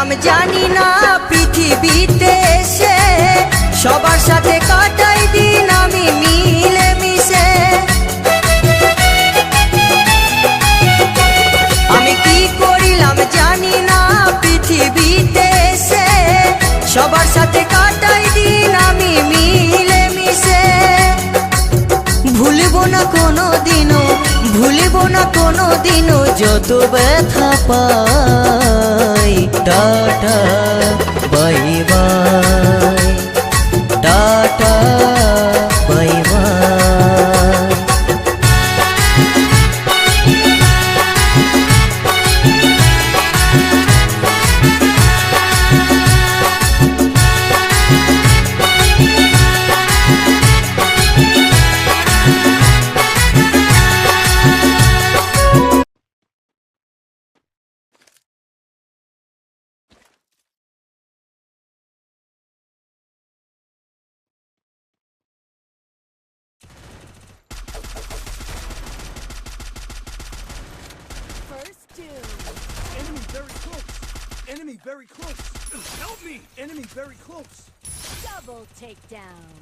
করিলাম জানি না পৃথিবীতে এসে সবার সাথে কাটাই দিন আমি মিলে মিশে। আমি কি করিলাম জানি না পৃথিবীতে এসে সবার সাথে কাটাই দিন আমি মিলে মিশে। ভুলবো না কোনো দিনও, ভুলবো না কোনো দিনও যত ব্যথা পাই। Tata bye bye, tata bye bye. First doom. Enemy very close. Enemy very close. Help me! Enemy very close. Double takedown.